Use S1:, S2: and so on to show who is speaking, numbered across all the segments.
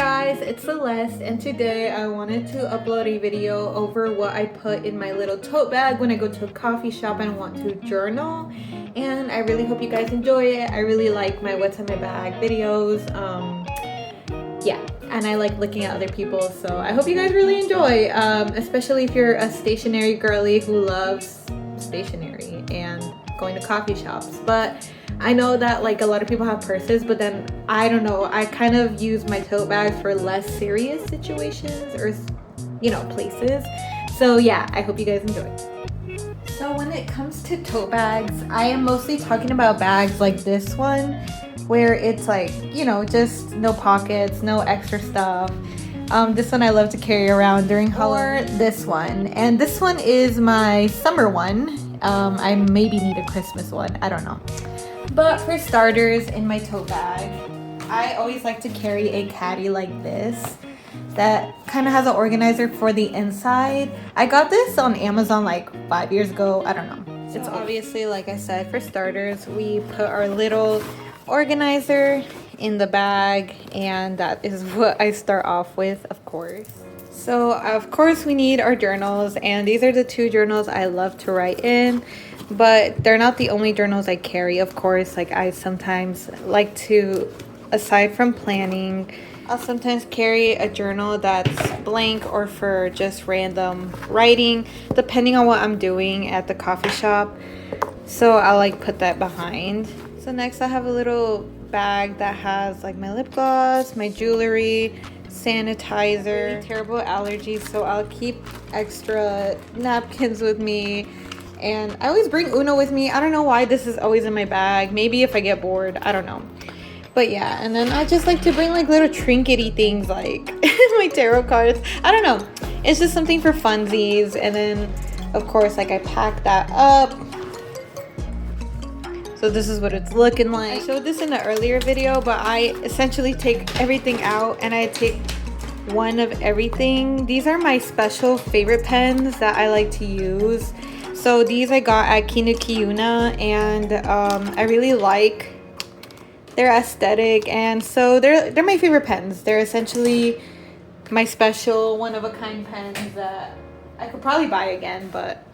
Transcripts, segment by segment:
S1: guys, it's Celeste, and today I wanted to upload a video over what I put in my little tote bag when I go to a coffee shop and want to journal. And I really hope you guys enjoy it. I really like my what's in my bag videos. Yeah, and I like looking at other people, so I hope you guys really enjoy, especially if you're a stationery girly who loves stationery and going to coffee shops. But I know that like a lot of people have purses, but then I don't know, I kind of use my tote bags for less serious situations or, you know, places. So yeah, I hope you guys enjoy. So when it comes to tote bags, I am mostly talking about bags like this one, where it's like, you know, just no pockets, no extra stuff. This one I love to carry around during Halloween. Or this one, and this one is my summer one. I maybe need a Christmas one, I don't know. But for starters, in my tote bag, I always like to carry a caddy like this that kind of has an organizer for the inside. I got this on Amazon like 5 years ago, I don't know. So it's obviously, like I said, for starters, we put our little organizer in the bag, and that is what I start off with, of course. So of course we need our journals, and these are the two journals I love to write in, but they're not the only journals I carry, of course. Like I sometimes like to, aside from planning, I'll sometimes carry a journal that's blank or for just random writing, depending on what I'm doing at the coffee shop. So I'll like put that behind. So next I have a little bag that has like my lip gloss, my jewelry, sanitizer, really terrible allergies, so I'll keep extra napkins with me. And I always bring Uno with me. I don't know why this is always in my bag. Maybe if I get bored, I don't know. But yeah, and then I just like to bring like little trinkety things like my tarot cards. I don't know. It's just something for funsies. And then of course, like I pack that up. So this is what it's looking like. I showed this in an earlier video, but I essentially take everything out and I take one of everything. These are my special favorite pens that I like to use. So these I got at Kinukiyuna, and I really like their aesthetic, and so they're my favorite pens. They're essentially my special one-of-a-kind pens that I could probably buy again, but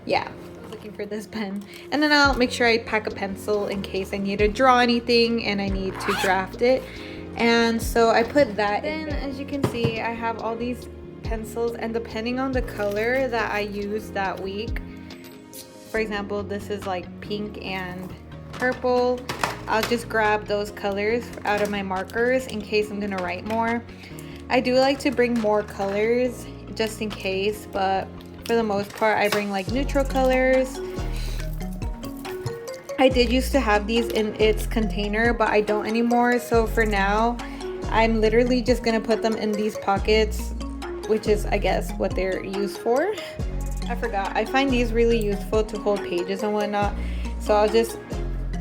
S1: yeah. Looking for this pen. And then I'll make sure I pack a pencil in case I need to draw anything and I need to draft it. And so I put that in. As you can see, I have all these pencils, and depending on the color that I use that week, for example, this is like pink and purple, I'll just grab those colors out of my markers in case I'm gonna write more. I do like to bring more colors just in case, but for the most part I bring like neutral colors. I did used to have these in its container, but I don't anymore. So for now, I'm literally just gonna put them in these pockets, which is I guess what they're used for. I forgot. I find these really useful to hold pages and whatnot. So I'll just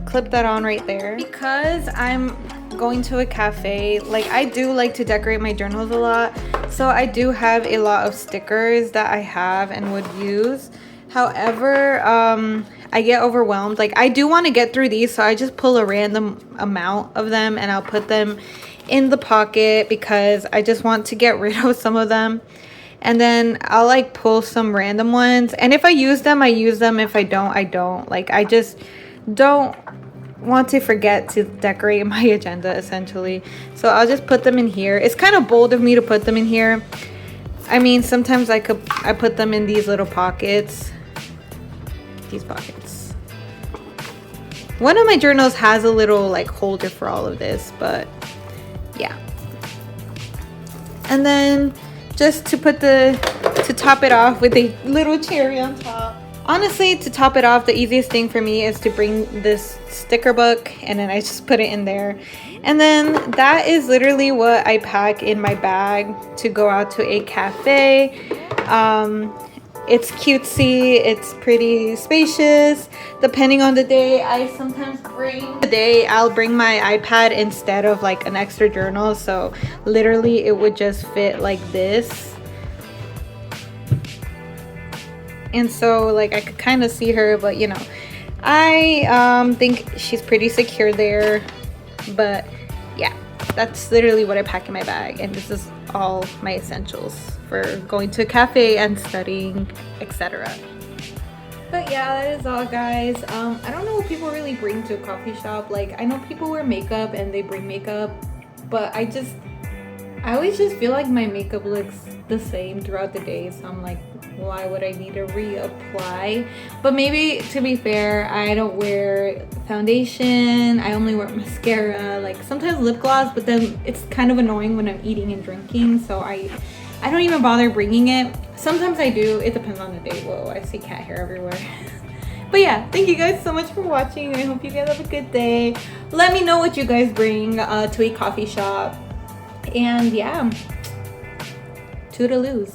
S1: clip that on right there. Because I'm going to a cafe, like I do like to decorate my journals a lot. So I do have a lot of stickers that I have and would use. However, I get overwhelmed. Like I do want to get through these, so I just pull a random amount of them and I'll put them in the pocket because I just want to get rid of some of them. And then I'll like pull some random ones, and if I use them, I use them. If I don't, I don't. Like I just don't want to forget to decorate my agenda essentially. So I'll just put them in here. It's kind of bold of me to put them in here. I mean, sometimes I put them in these little pockets. These pockets. One of my journals has a little like holder for all of this, but yeah. And then just to top it off with a little cherry on top. Honestly, to top it off, the easiest thing for me is to bring this sticker book, and then I just put it in there. And then that is literally what I pack in my bag to go out to a cafe. It's cutesy, it's pretty spacious. Depending on the day, I'll bring my iPad instead of like an extra journal. So literally it would just fit like this. And so like I could kind of see her, but you know, I think she's pretty secure there. But yeah, that's literally what I pack in my bag, and this is all my essentials for going to a cafe and studying, etc. But yeah, that is all, guys. I don't know what people really bring to a coffee shop. Like, I know people wear makeup and they bring makeup, but I always just feel like my makeup looks the same throughout the day, so I'm like, why would I need to reapply? But maybe, to be fair, I don't wear foundation, I only wear mascara, like sometimes lip gloss, but then it's kind of annoying when I'm eating and drinking, so I don't even bother bringing it. Sometimes I do, it depends on the day. Whoa, I see cat hair everywhere. But yeah, thank you guys so much for watching. I hope you guys have a good day. Let me know what you guys bring to a coffee shop. And yeah, toodaloos.